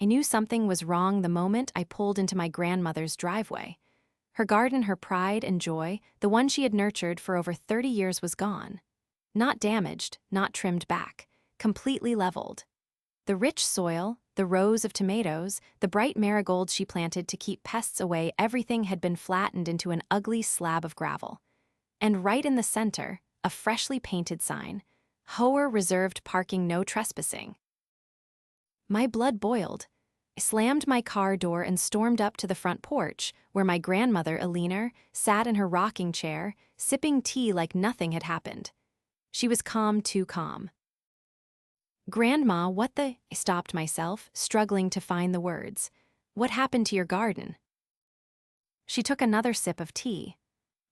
I knew something was wrong the moment I pulled into my grandmother's driveway. Her garden, her pride and joy, the one she had nurtured for over 30 years, was gone. Not damaged, not trimmed back, completely leveled. The rich soil, the rows of tomatoes, the bright marigolds she planted to keep pests away, everything had been flattened into an ugly slab of gravel. And right in the center, a freshly painted sign: HOA reserved parking, no trespassing. My blood boiled. I slammed my car door and stormed up to the front porch, where my grandmother, Alina, sat in her rocking chair, sipping tea like nothing had happened. She was calm, too calm. "Grandma, what the—" I stopped myself, struggling to find the words. "What happened to your garden?" She took another sip of tea.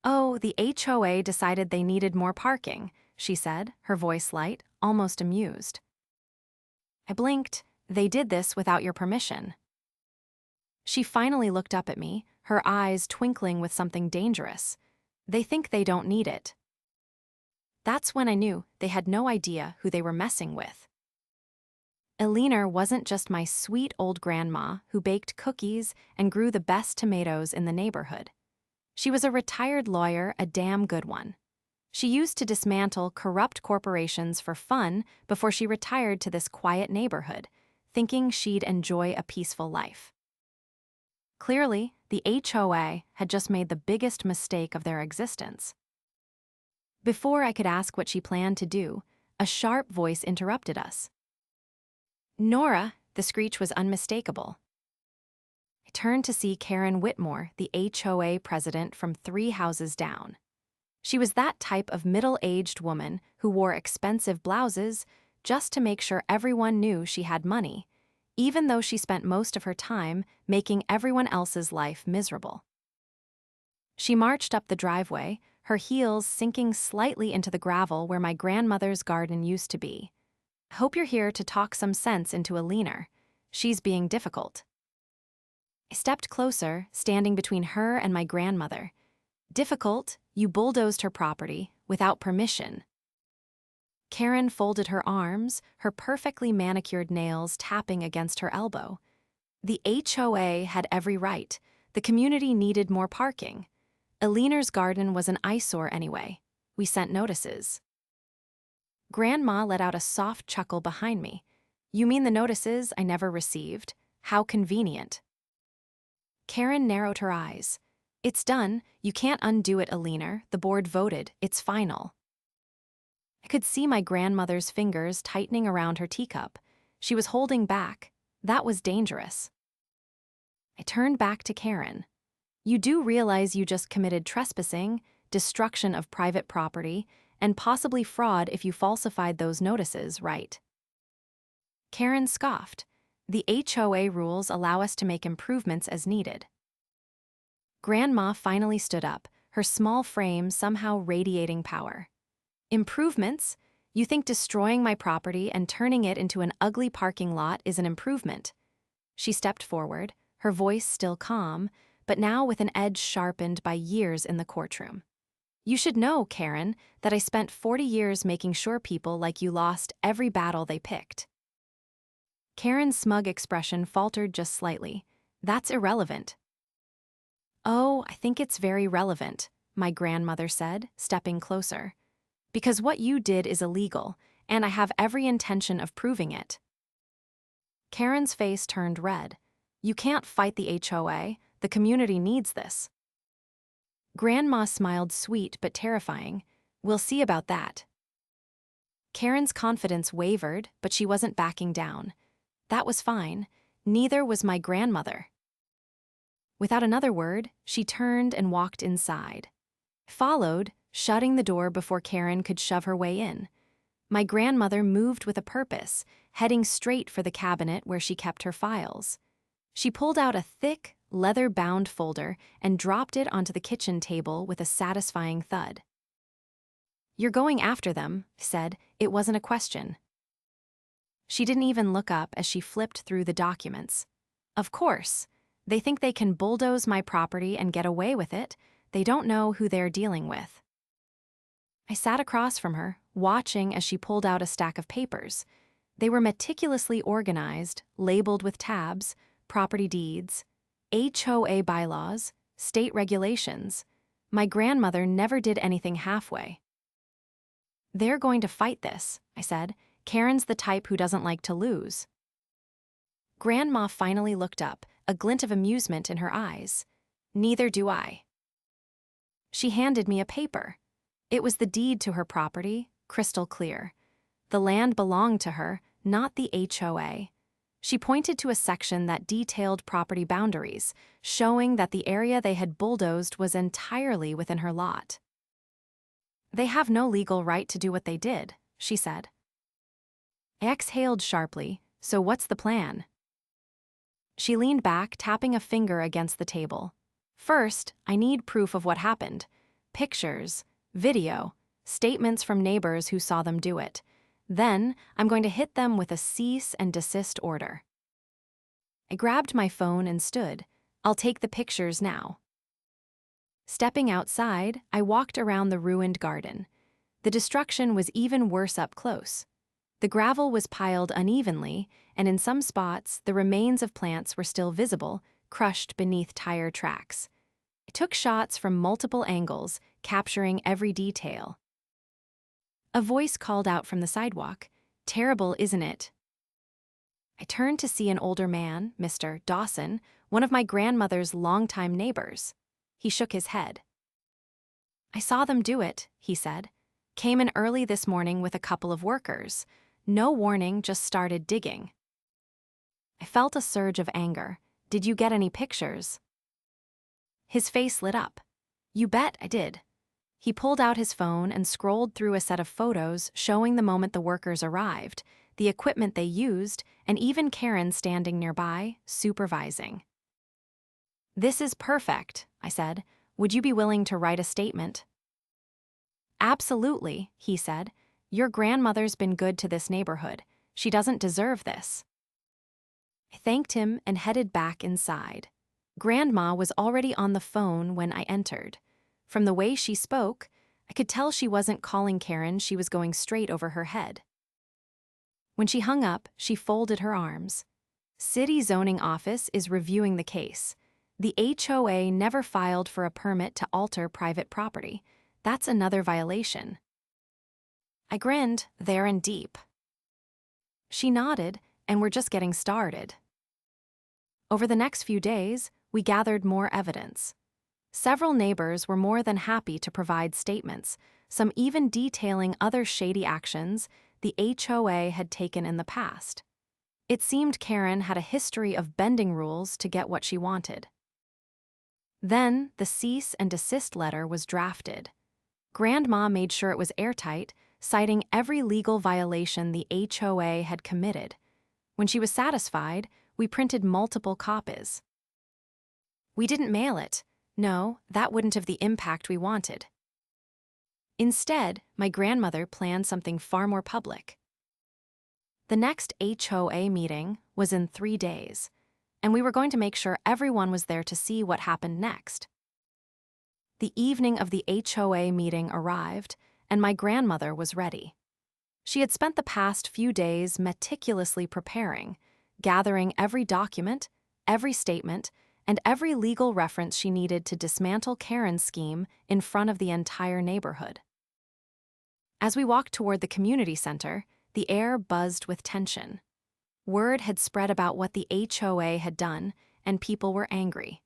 "Oh, the HOA decided they needed more parking," she said, her voice light, almost amused. I blinked. "They did this without your permission." She finally looked up at me, her eyes twinkling with something dangerous. "They think they don't need it." That's when I knew they had no idea who they were messing with. Alina wasn't just my sweet old grandma who baked cookies and grew the best tomatoes in the neighborhood. She was a retired lawyer, a damn good one. She used to dismantle corrupt corporations for fun before she retired to this quiet neighborhood, thinking she'd enjoy a peaceful life. Clearly, the HOA had just made the biggest mistake of their existence. Before I could ask what she planned to do, a sharp voice interrupted us. "Nora," the screech was unmistakable. I turned to see Karen Whitmore, the HOA president from 3 houses down. She was that type of middle-aged woman who wore expensive blouses just to make sure everyone knew she had money, even though she spent most of her time making everyone else's life miserable. She marched up the driveway, her heels sinking slightly into the gravel where my grandmother's garden used to be. "I hope you're here to talk some sense into Alina. She's being difficult." I stepped closer, standing between her and my grandmother. "Difficult? You bulldozed her property, without permission." Karen folded her arms, her perfectly manicured nails tapping against her elbow. "The HOA had every right. The community needed more parking. Alina's garden was an eyesore anyway. We sent notices." Grandma let out a soft chuckle behind me. "You mean the notices I never received? How convenient." Karen narrowed her eyes. "It's done. You can't undo it, Alina. The board voted. It's final." I could see my grandmother's fingers tightening around her teacup. She was holding back. That was dangerous. I turned back to Karen. "You do realize you just committed trespassing, destruction of private property, and possibly fraud if you falsified those notices, right?" Karen scoffed. "The HOA rules allow us to make improvements as needed." Grandma finally stood up, her small frame somehow radiating power. "Improvements? You think destroying my property and turning it into an ugly parking lot is an improvement?" She stepped forward, her voice still calm, but now with an edge sharpened by years in the courtroom. "You should know, Karen, that I spent 40 years making sure people like you lost every battle they picked." Karen's smug expression faltered just slightly. "That's irrelevant." "Oh, I think it's very relevant," my grandmother said, stepping closer. "Because what you did is illegal, and I have every intention of proving it." Karen's face turned red. "You can't fight the HOA. The community needs this." Grandma smiled, sweet but terrifying. "We'll see about that." Karen's confidence wavered, but she wasn't backing down. That was fine. Neither was my grandmother. Without another word, she turned and walked inside. Followed, shutting the door before Karen could shove her way in. My grandmother moved with a purpose, heading straight for the cabinet where she kept her files. She pulled out a thick, leather-bound folder and dropped it onto the kitchen table with a satisfying thud. "You're going after them," I said. It wasn't a question. She didn't even look up as she flipped through the documents. "Of course. They think they can bulldoze my property and get away with it. They don't know who they're dealing with." I sat across from her, watching as she pulled out a stack of papers. They were meticulously organized, labeled with tabs, property deeds, HOA bylaws, state regulations. My grandmother never did anything halfway. "They're going to fight this," I said. "Karen's the type who doesn't like to lose." Grandma finally looked up, a glint of amusement in her eyes. "Neither do I." She handed me a paper. It was the deed to her property, crystal clear. The land belonged to her, not the HOA. She pointed to a section that detailed property boundaries, showing that the area they had bulldozed was entirely within her lot. "They have no legal right to do what they did," she said. I exhaled sharply. "So what's the plan?" She leaned back, tapping a finger against the table. "First, I need proof of what happened. Pictures, video, statements from neighbors who saw them do it. Then, I'm going to hit them with a cease and desist order." I grabbed my phone and stood. "I'll take the pictures now." Stepping outside, I walked around the ruined garden. The destruction was even worse up close. The gravel was piled unevenly, and in some spots, the remains of plants were still visible, crushed beneath tire tracks. I took shots from multiple angles, capturing every detail. A voice called out from the sidewalk, "Terrible, isn't it?" I turned to see an older man, Mr. Dawson, one of my grandmother's longtime neighbors. He shook his head. "I saw them do it," he said. "Came in early this morning with a couple of workers. No warning, just started digging." I felt a surge of anger. "Did you get any pictures?" His face lit up. "You bet I did." He pulled out his phone and scrolled through a set of photos showing the moment the workers arrived, the equipment they used, and even Karen standing nearby, supervising. "This is perfect," I said. "Would you be willing to write a statement?" "Absolutely," he said. "Your grandmother's been good to this neighborhood. She doesn't deserve this." I thanked him and headed back inside. Grandma was already on the phone when I entered. From the way she spoke, I could tell she wasn't calling Karen, she was going straight over her head. When she hung up, she folded her arms. "City zoning office is reviewing the case. The HOA never filed for a permit to alter private property. That's another violation." I grinned, "There and deep." She nodded, and we're just getting started. Over the next few days, we gathered more evidence. Several neighbors were more than happy to provide statements, some even detailing other shady actions the HOA had taken in the past. It seemed Karen had a history of bending rules to get what she wanted. Then, the cease and desist letter was drafted. Grandma made sure it was airtight, citing every legal violation the HOA had committed. When she was satisfied, we printed multiple copies. We didn't mail it. No, that wouldn't have the impact we wanted. Instead, my grandmother planned something far more public. The next HOA meeting was in 3 days, and we were going to make sure everyone was there to see what happened next. The evening of the HOA meeting arrived, and my grandmother was ready. She had spent the past few days meticulously preparing, gathering every document, every statement, and every legal reference she needed to dismantle Karen's scheme in front of the entire neighborhood. As we walked toward the community center, the air buzzed with tension. Word had spread about what the HOA had done, and people were angry.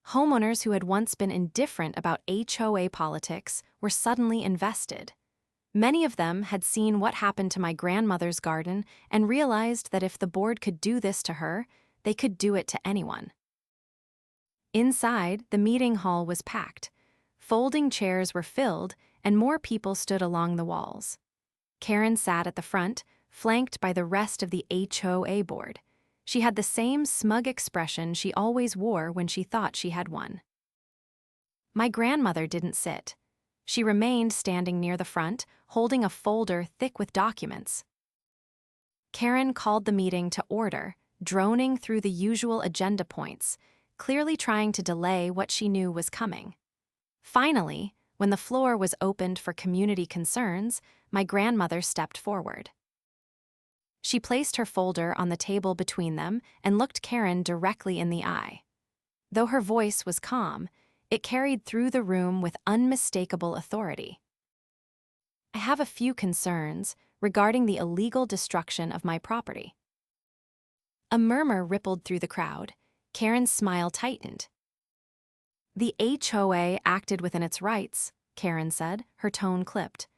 Homeowners who had once been indifferent about HOA politics were suddenly invested. Many of them had seen what happened to my grandmother's garden and realized that if the board could do this to her, they could do it to anyone. Inside, the meeting hall was packed. Folding chairs were filled, and more people stood along the walls. Karen sat at the front, flanked by the rest of the HOA board. She had the same smug expression she always wore when she thought she had won. My grandmother didn't sit. She remained standing near the front, holding a folder thick with documents. Karen called the meeting to order, droning through the usual agenda points, clearly trying to delay what she knew was coming. Finally, when the floor was opened for community concerns, my grandmother stepped forward. She placed her folder on the table between them and looked Karen directly in the eye. Though her voice was calm, it carried through the room with unmistakable authority. I have a few concerns regarding the illegal destruction of my property. A murmur rippled through the crowd. Karen's smile tightened. The HOA acted within its rights, Karen said, her tone clipped.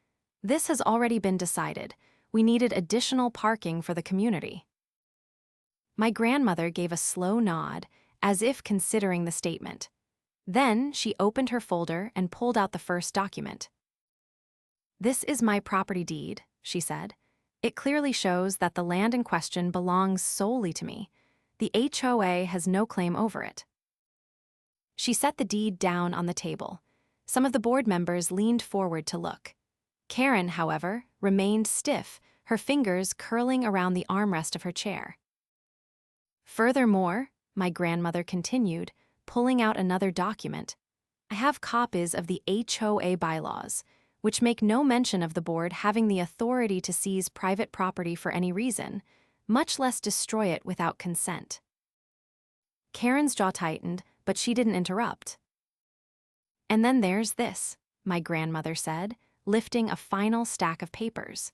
This has already been decided. We needed additional parking for the community. My grandmother gave a slow nod, as if considering the statement. Then she opened her folder and pulled out the first document. This is my property deed, she said. It clearly shows that the land in question belongs solely to me. The HOA has no claim over it. She set the deed down on the table. Some of the board members leaned forward to look. Karen, however, remained stiff, her fingers curling around the armrest of her chair. Furthermore, my grandmother continued, pulling out another document, I have copies of the HOA bylaws, which make no mention of the board having the authority to seize private property for any reason, much less destroy it without consent. Karen's jaw tightened, but she didn't interrupt. And then there's this, my grandmother said, lifting a final stack of papers.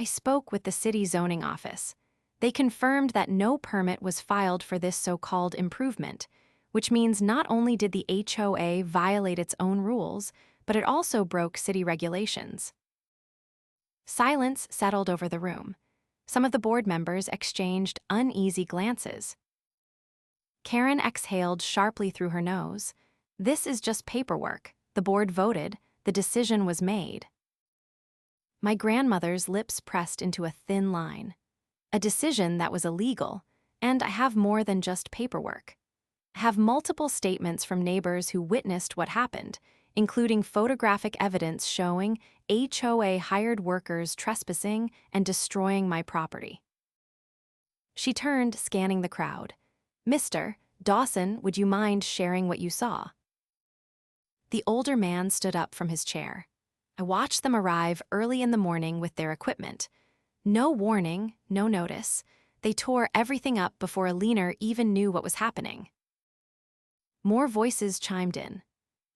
I spoke with the city zoning office. They confirmed that no permit was filed for this so-called improvement, which means not only did the HOA violate its own rules, but it also broke city regulations. Silence settled over the room. Some of the board members exchanged uneasy glances. Karen exhaled sharply through her nose. This is just paperwork. The board voted. The decision was made. My grandmother's lips pressed into a thin line. A decision that was illegal, and I have more than just paperwork. I have multiple statements from neighbors who witnessed what happened, including photographic evidence showing HOA hired workers trespassing and destroying my property. She turned, scanning the crowd. Mr. Dawson, would you mind sharing what you saw? The older man stood up from his chair. I watched them arrive early in the morning with their equipment. No warning, no notice. They tore everything up before a leaner even knew what was happening. More voices chimed in.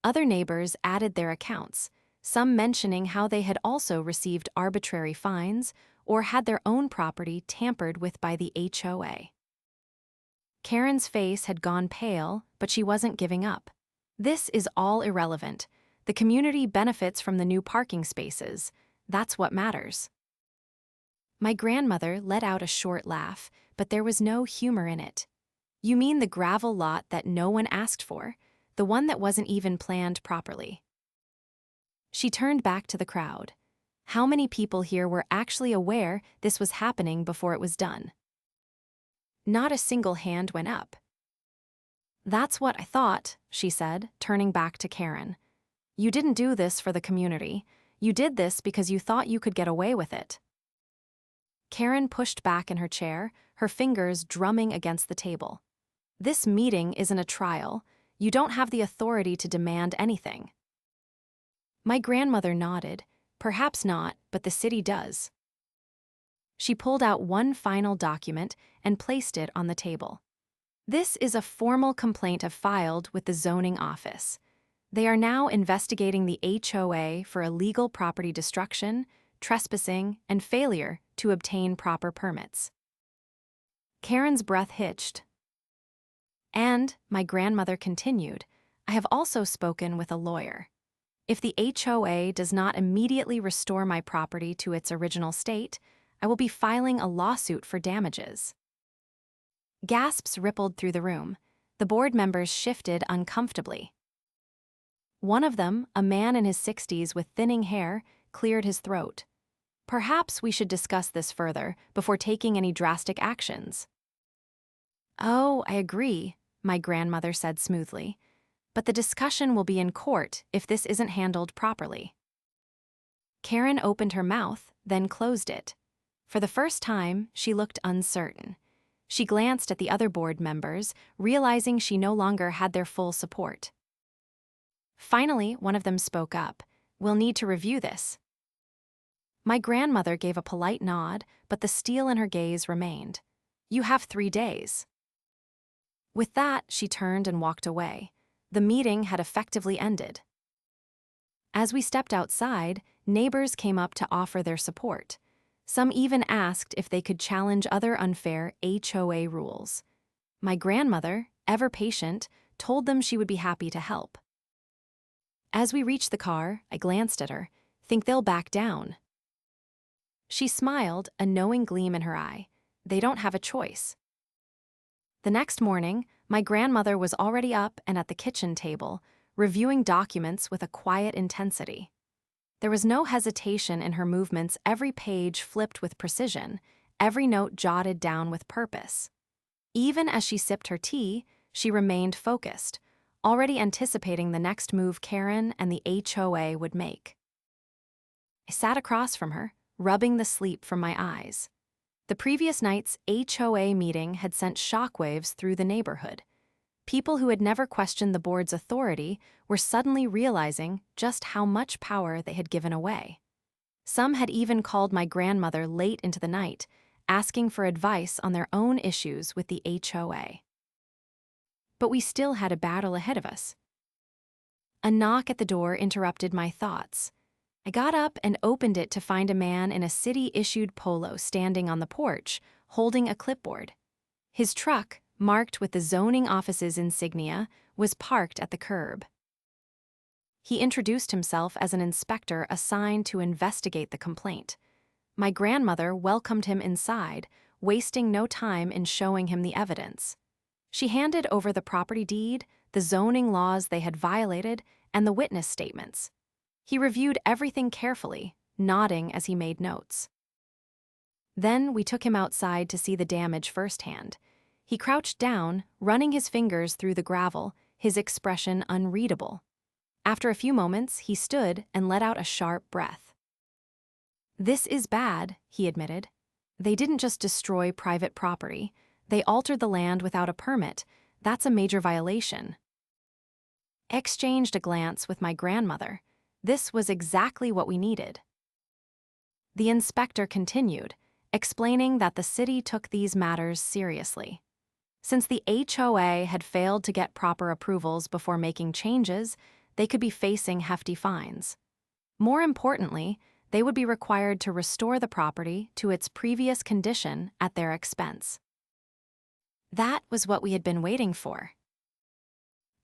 Other neighbors added their accounts, some mentioning how they had also received arbitrary fines or had their own property tampered with by the HOA. Karen's face had gone pale, but she wasn't giving up. This is all irrelevant. The community benefits from the new parking spaces. That's what matters. My grandmother let out a short laugh, but there was no humor in it. You mean the gravel lot that no one asked for, the one that wasn't even planned properly? She turned back to the crowd. How many people here were actually aware this was happening before it was done? Not a single hand went up. That's what I thought, she said, turning back to Karen. You didn't do this for the community. You did this because you thought you could get away with it. Karen pushed back in her chair, her fingers drumming against the table. This meeting isn't a trial. You don't have the authority to demand anything. My grandmother nodded. Perhaps not, but the city does. She pulled out one final document and placed it on the table. This is a formal complaint I've filed with the zoning office. They are now investigating the HOA for illegal property destruction, trespassing, and failure to obtain proper permits. Karen's breath hitched. And, my grandmother continued, I have also spoken with a lawyer. If the HOA does not immediately restore my property to its original state, I will be filing a lawsuit for damages. Gasps rippled through the room. The board members shifted uncomfortably. One of them, a man in his 60s with thinning hair, cleared his throat. Perhaps we should discuss this further before taking any drastic actions. Oh, I agree, my grandmother said smoothly. But the discussion will be in court if this isn't handled properly. Karen opened her mouth, then closed it. For the first time, she looked uncertain. She glanced at the other board members, realizing she no longer had their full support. Finally, one of them spoke up. We'll need to review this. My grandmother gave a polite nod, but the steel in her gaze remained. "You have 3 days." With that, she turned and walked away. The meeting had effectively ended. As we stepped outside, neighbors came up to offer their support. Some even asked if they could challenge other unfair HOA rules. My grandmother, ever patient, told them she would be happy to help. As we reached the car, I glanced at her. "Think they'll back down?" She smiled, a knowing gleam in her eye. "They don't have a choice." The next morning, my grandmother was already up and at the kitchen table, reviewing documents with a quiet intensity. There was no hesitation in her movements, every page flipped with precision, every note jotted down with purpose. Even as she sipped her tea, she remained focused, already anticipating the next move Karen and the HOA would make. I sat across from her, rubbing the sleep from my eyes. The previous night's HOA meeting had sent shockwaves through the neighborhood. People who had never questioned the board's authority were suddenly realizing just how much power they had given away. Some had even called my grandmother late into the night, asking for advice on their own issues with the HOA. But we still had a battle ahead of us. A knock at the door interrupted my thoughts. I got up and opened it to find a man in a city-issued polo standing on the porch, holding a clipboard. His truck, marked with the zoning office's insignia, was parked at the curb. He introduced himself as an inspector assigned to investigate the complaint. My grandmother welcomed him inside, wasting no time in showing him the evidence. She handed over the property deed, the zoning laws they had violated, and the witness statements. He reviewed everything carefully, nodding as he made notes. Then we took him outside to see the damage firsthand. He crouched down, running his fingers through the gravel, his expression unreadable. After a few moments, he stood and let out a sharp breath. "This is bad," he admitted. "They didn't just destroy private property. They altered the land without a permit. That's a major violation." I exchanged a glance with my grandmother. This was exactly what we needed. The inspector continued, explaining that the city took these matters seriously. Since the HOA had failed to get proper approvals before making changes, they could be facing hefty fines. More importantly, they would be required to restore the property to its previous condition at their expense. That was what we had been waiting for.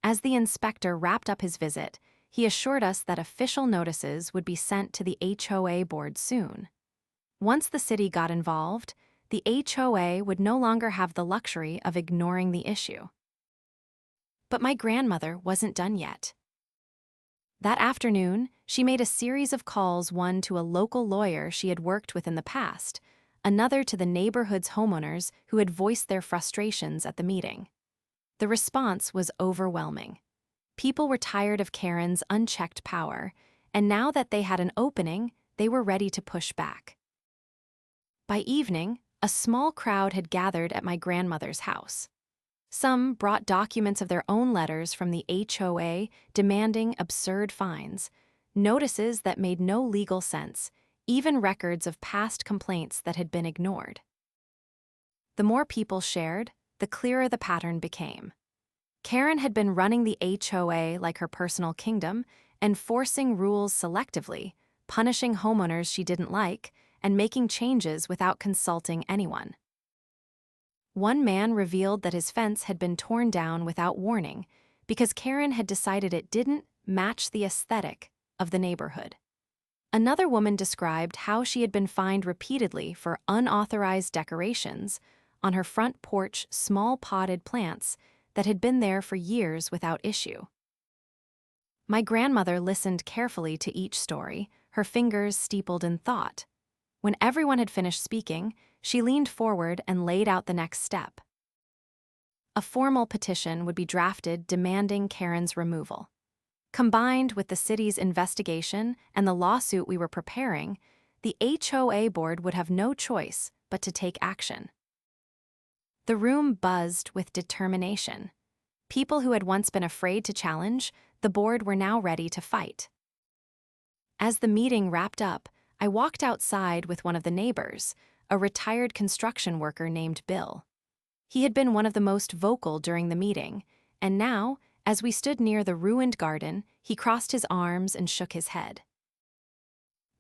As the inspector wrapped up his visit, he assured us that official notices would be sent to the HOA board soon. Once the city got involved, the HOA would no longer have the luxury of ignoring the issue. But my grandmother wasn't done yet. That afternoon, she made a series of calls, one to a local lawyer she had worked with in the past, another to the neighborhood's homeowners who had voiced their frustrations at the meeting. The response was overwhelming. People were tired of Karen's unchecked power, and now that they had an opening, they were ready to push back. By evening, a small crowd had gathered at my grandmother's house. Some brought documents of their own letters from the HOA demanding absurd fines, notices that made no legal sense, even records of past complaints that had been ignored. The more people shared, the clearer the pattern became. Karen had been running the HOA like her personal kingdom, enforcing rules selectively, punishing homeowners she didn't like, and making changes without consulting anyone. One man revealed that his fence had been torn down without warning because Karen had decided it didn't match the aesthetic of the neighborhood. Another woman described how she had been fined repeatedly for unauthorized decorations on her front porch, small potted plants that had been there for years without issue. My grandmother listened carefully to each story, her fingers steepled in thought. When everyone had finished speaking, she leaned forward and laid out the next step. A formal petition would be drafted demanding Karen's removal. Combined with the city's investigation and the lawsuit we were preparing, the HOA board would have no choice but to take action. The room buzzed with determination. People who had once been afraid to challenge, the board were now ready to fight. As the meeting wrapped up, I walked outside with one of the neighbors, a retired construction worker named Bill. He had been one of the most vocal during the meeting, and now, as we stood near the ruined garden, he crossed his arms and shook his head.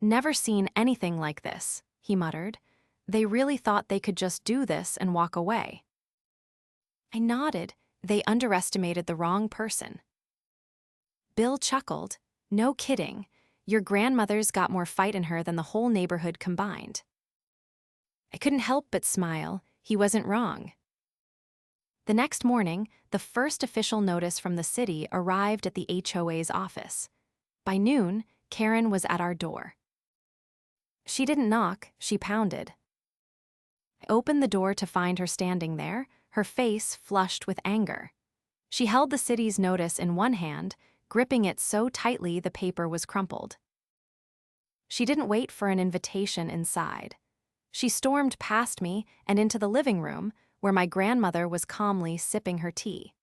"Never seen anything like this," he muttered. "They really thought they could just do this and walk away." I nodded. They underestimated the wrong person. Bill chuckled. "No kidding. Your grandmother's got more fight in her than the whole neighborhood combined." I couldn't help but smile. He wasn't wrong. The next morning, the first official notice from the city arrived at the HOA's office. By noon, Karen was at our door. She didn't knock, she pounded. I opened the door to find her standing there, her face flushed with anger. She held the city's notice in one hand, gripping it so tightly the paper was crumpled. She didn't wait for an invitation inside. She stormed past me and into the living room, where my grandmother was calmly sipping her tea.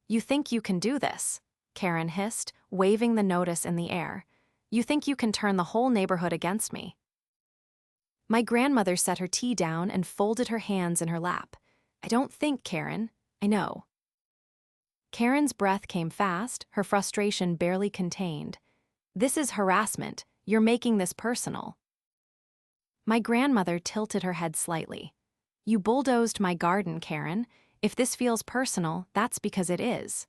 "You think you can do this?" Karen hissed, waving the notice in the air. "You think you can turn the whole neighborhood against me?" My grandmother set her tea down and folded her hands in her lap. "I don't think, Karen. I know." Karen's breath came fast, her frustration barely contained. "This is harassment. You're making this personal." My grandmother tilted her head slightly. "You bulldozed my garden, Karen. If this feels personal, that's because it is."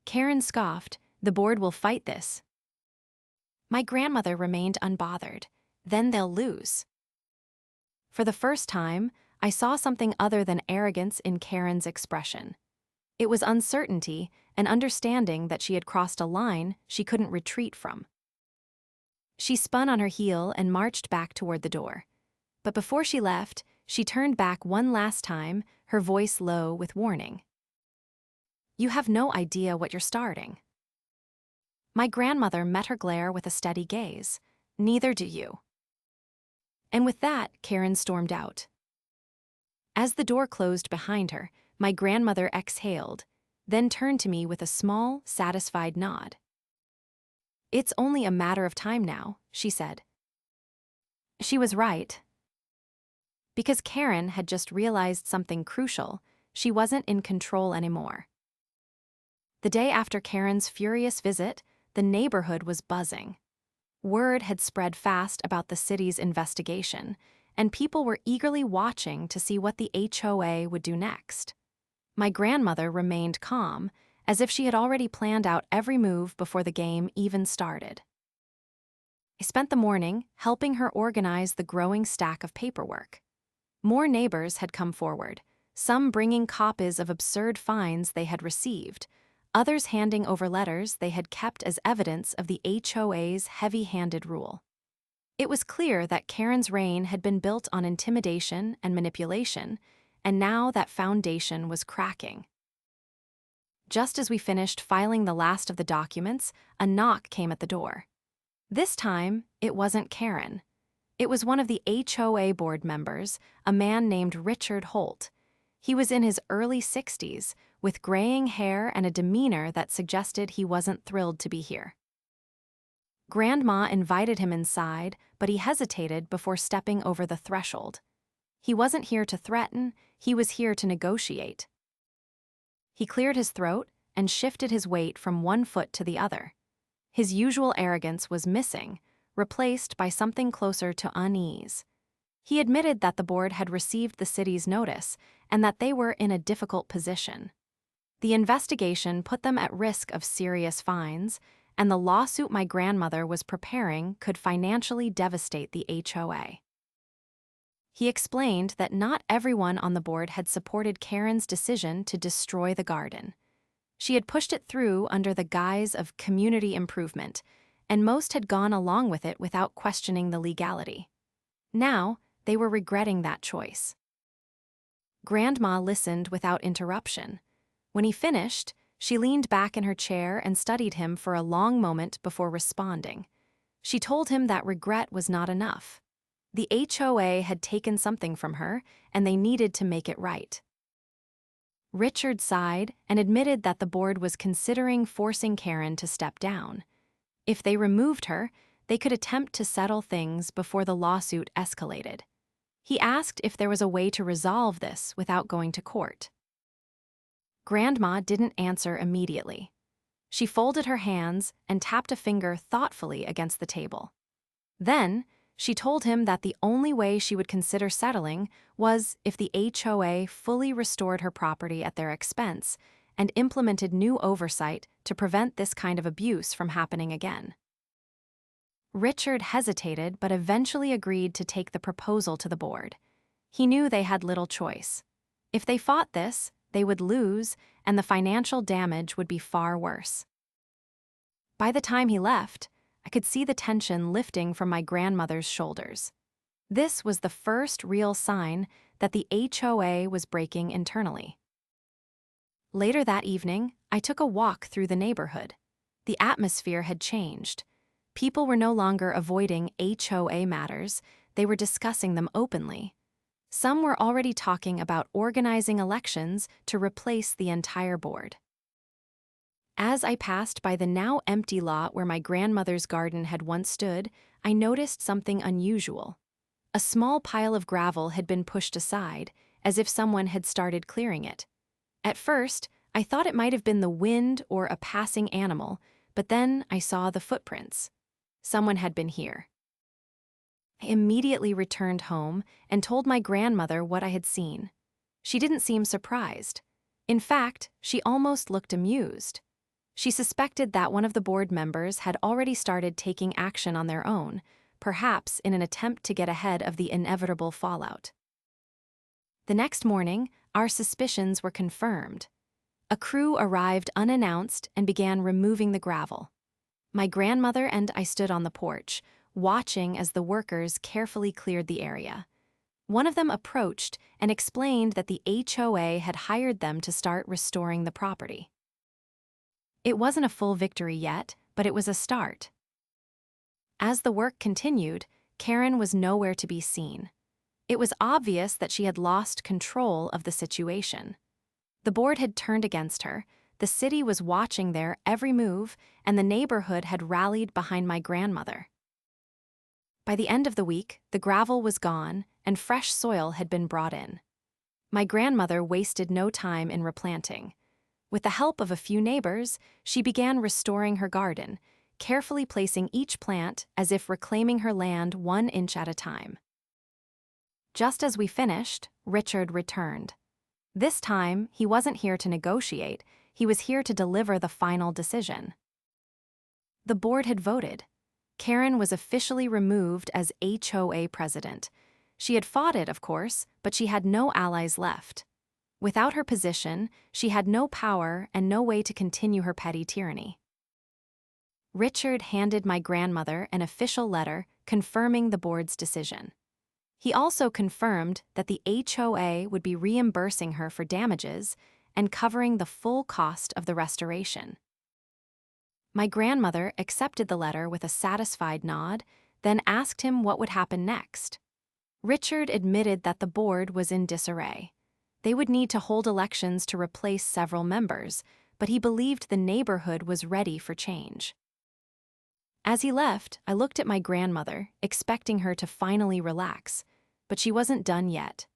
Karen scoffed. "The board will fight this." My grandmother remained unbothered. "Then they'll lose." For the first time, I saw something other than arrogance in Karen's expression. It was uncertainty and understanding that she had crossed a line she couldn't retreat from. She spun on her heel and marched back toward the door. But before she left, she turned back one last time, her voice low with warning. "You have no idea what you're starting." My grandmother met her glare with a steady gaze. "Neither do you." And with that, Karen stormed out. As the door closed behind her, my grandmother exhaled, then turned to me with a small, satisfied nod. "It's only a matter of time now," she said. She was right. Because Karen had just realized something crucial, she wasn't in control anymore. The day after Karen's furious visit, the neighborhood was buzzing. Word had spread fast about the city's investigation, and people were eagerly watching to see what the HOA would do next. My grandmother remained calm, as if she had already planned out every move before the game even started. I spent the morning helping her organize the growing stack of paperwork. More neighbors had come forward, some bringing copies of absurd fines they had received, others handing over letters they had kept as evidence of the HOA's heavy-handed rule. It was clear that Karen's reign had been built on intimidation and manipulation, and now that foundation was cracking. Just as we finished filing the last of the documents, a knock came at the door. This time, it wasn't Karen. It was one of the HOA board members, a man named Richard Holt. He was in his early 60s, with graying hair and a demeanor that suggested he wasn't thrilled to be here. Grandma invited him inside, but he hesitated before stepping over the threshold. He wasn't here to threaten, he was here to negotiate. He cleared his throat and shifted his weight from one foot to the other. His usual arrogance was missing, replaced by something closer to unease. He admitted that the board had received the city's notice and that they were in a difficult position. The investigation put them at risk of serious fines, and the lawsuit my grandmother was preparing could financially devastate the HOA. He explained that not everyone on the board had supported Karen's decision to destroy the garden. She had pushed it through under the guise of community improvement, and most had gone along with it without questioning the legality. Now, they were regretting that choice. Grandma listened without interruption. When he finished, she leaned back in her chair and studied him for a long moment before responding. She told him that regret was not enough. The HOA had taken something from her, and they needed to make it right. Richard sighed and admitted that the board was considering forcing Karen to step down. If they removed her, they could attempt to settle things before the lawsuit escalated. He asked if there was a way to resolve this without going to court. Grandma didn't answer immediately. She folded her hands and tapped a finger thoughtfully against the table. Then, she told him that the only way she would consider settling was if the HOA fully restored her property at their expense and implemented new oversight to prevent this kind of abuse from happening again. Richard hesitated but eventually agreed to take the proposal to the board. He knew they had little choice. If they fought this, they would lose, and the financial damage would be far worse. By the time he left, I could see the tension lifting from my grandmother's shoulders. This was the first real sign that the HOA was breaking internally. Later that evening, I took a walk through the neighborhood. The atmosphere had changed. People were no longer avoiding HOA matters, they were discussing them openly. Some were already talking about organizing elections to replace the entire board. As I passed by the now empty lot where my grandmother's garden had once stood, I noticed something unusual. A small pile of gravel had been pushed aside, as if someone had started clearing it. At first, I thought it might have been the wind or a passing animal, but then I saw the footprints. Someone had been here. I immediately returned home and told my grandmother what I had seen. She didn't seem surprised. In fact, she almost looked amused. She suspected that one of the board members had already started taking action on their own, perhaps in an attempt to get ahead of the inevitable fallout. The next morning, our suspicions were confirmed. A crew arrived unannounced and began removing the gravel. My grandmother and I stood on the porch, watching as the workers carefully cleared the area. One of them approached and explained that the HOA had hired them to start restoring the property. It wasn't a full victory yet, but it was a start. As the work continued, Karen was nowhere to be seen. It was obvious that she had lost control of the situation. The board had turned against her, the city was watching their every move, and the neighborhood had rallied behind my grandmother. By the end of the week, the gravel was gone and fresh soil had been brought in. My grandmother wasted no time in replanting. With the help of a few neighbors, she began restoring her garden, carefully placing each plant as if reclaiming her land 1 inch at a time. Just as we finished, Richard returned. This time, he wasn't here to negotiate, he was here to deliver the final decision. The board had voted. Karen was officially removed as HOA president. She had fought it, of course, but she had no allies left. Without her position, she had no power and no way to continue her petty tyranny. Richard handed my grandmother an official letter confirming the board's decision. He also confirmed that the HOA would be reimbursing her for damages and covering the full cost of the restoration. My grandmother accepted the letter with a satisfied nod, then asked him what would happen next. Richard admitted that the board was in disarray. They would need to hold elections to replace several members, but he believed the neighborhood was ready for change. As he left, I looked at my grandmother, expecting her to finally relax, but she wasn't done yet.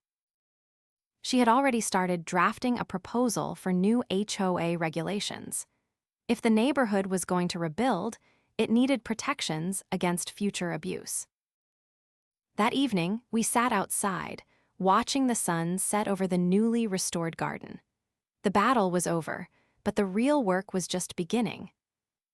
She had already started drafting a proposal for new HOA regulations. If the neighborhood was going to rebuild, it needed protections against future abuse. That evening, we sat outside, watching the sun set over the newly restored garden. The battle was over, but the real work was just beginning.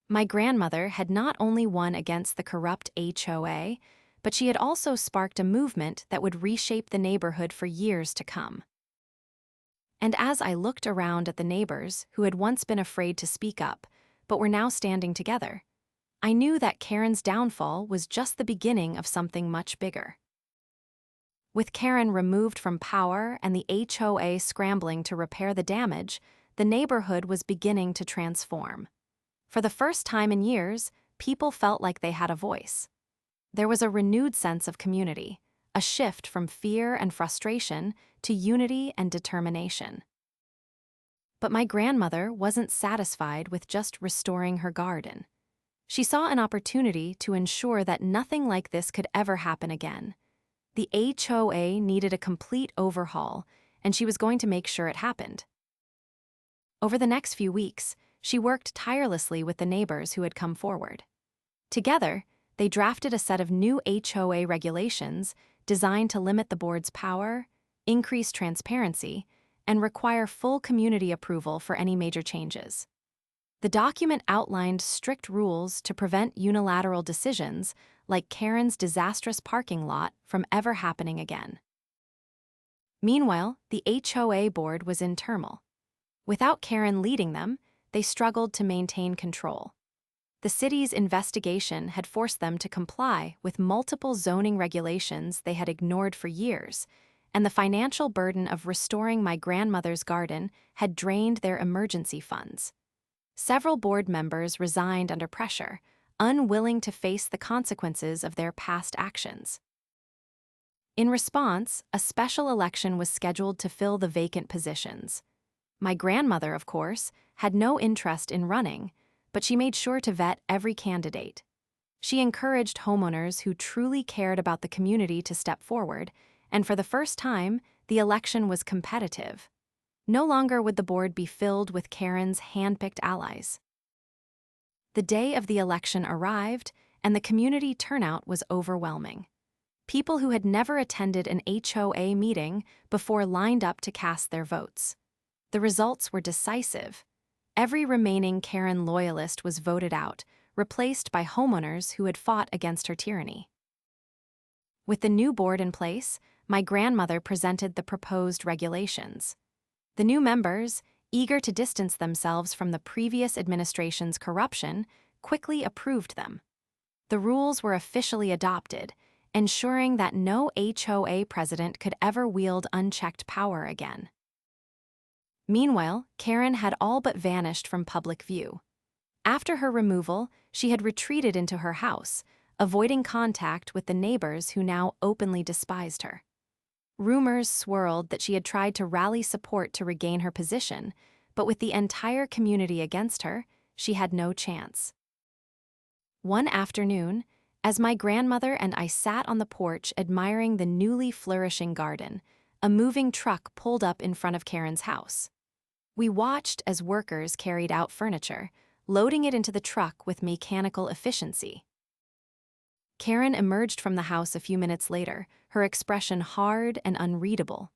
My grandmother had not only won against the corrupt HOA, but she had also sparked a movement that would reshape the neighborhood for years to come. And as I looked around at the neighbors who had once been afraid to speak up, but were now standing together, I knew that Karen's downfall was just the beginning of something much bigger. With Karen removed from power and the HOA scrambling to repair the damage, the neighborhood was beginning to transform. For the first time in years, people felt like they had a voice. There was a renewed sense of community, a shift from fear and frustration to unity and determination. But my grandmother wasn't satisfied with just restoring her garden. She saw an opportunity to ensure that nothing like this could ever happen again. The HOA needed a complete overhaul, and she was going to make sure it happened. Over the next few weeks, she worked tirelessly with the neighbors who had come forward. Together, they drafted a set of new HOA regulations designed to limit the board's power, increase transparency, and require full community approval for any major changes. The document outlined strict rules to prevent unilateral decisions like Karen's disastrous parking lot from ever happening again. Meanwhile, the HOA board was in turmoil. Without Karen leading them, they struggled to maintain control. The city's investigation had forced them to comply with multiple zoning regulations they had ignored for years, and the financial burden of restoring my grandmother's garden had drained their emergency funds. Several board members resigned under pressure, unwilling to face the consequences of their past actions. In response, a special election was scheduled to fill the vacant positions. My grandmother, of course, had no interest in running, but she made sure to vet every candidate. She encouraged homeowners who truly cared about the community to step forward, and for the first time, the election was competitive. No longer would the board be filled with Karen's hand-picked allies. The day of the election arrived, and the community turnout was overwhelming. People who had never attended an HOA meeting before lined up to cast their votes. The results were decisive. Every remaining Karen loyalist was voted out, replaced by homeowners who had fought against her tyranny. With the new board in place, my grandmother presented the proposed regulations. The new members, eager to distance themselves from the previous administration's corruption, quickly approved them. The rules were officially adopted, ensuring that no HOA president could ever wield unchecked power again. Meanwhile, Karen had all but vanished from public view. After her removal, she had retreated into her house, avoiding contact with the neighbors who now openly despised her. Rumors swirled that she had tried to rally support to regain her position, but with the entire community against her, she had no chance. One afternoon, as my grandmother and I sat on the porch admiring the newly flourishing garden, a moving truck pulled up in front of Karen's house. We watched as workers carried out furniture, loading it into the truck with mechanical efficiency. Karen emerged from the house a few minutes later, her expression hard and unreadable.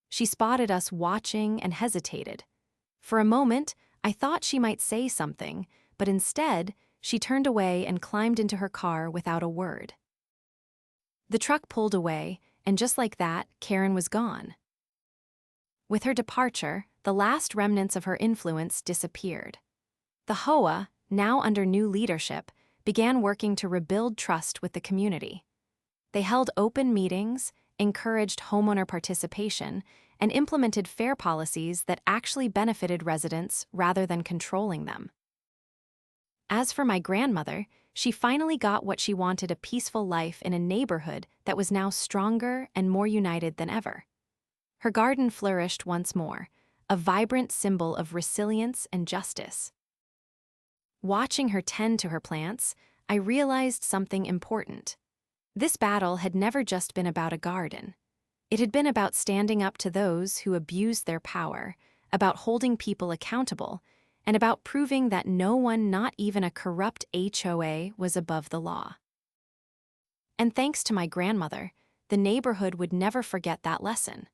She spotted us watching and hesitated. For a moment, I thought she might say something, but instead, she turned away and climbed into her car without a word. The truck pulled away, and just like that, Karen was gone. With her departure, the last remnants of her influence disappeared. The HOA, now under new leadership, began working to rebuild trust with the community. They held open meetings, encouraged homeowner participation, and implemented fair policies that actually benefited residents rather than controlling them. As for my grandmother, she finally got what she wanted: a peaceful life in a neighborhood that was now stronger and more united than ever. Her garden flourished once more, a vibrant symbol of resilience and justice. Watching her tend to her plants, I realized something important. This battle had never just been about a garden. It had been about standing up to those who abused their power, about holding people accountable, and about proving that no one, not even a corrupt HOA, was above the law. And thanks to my grandmother, the neighborhood would never forget that lesson.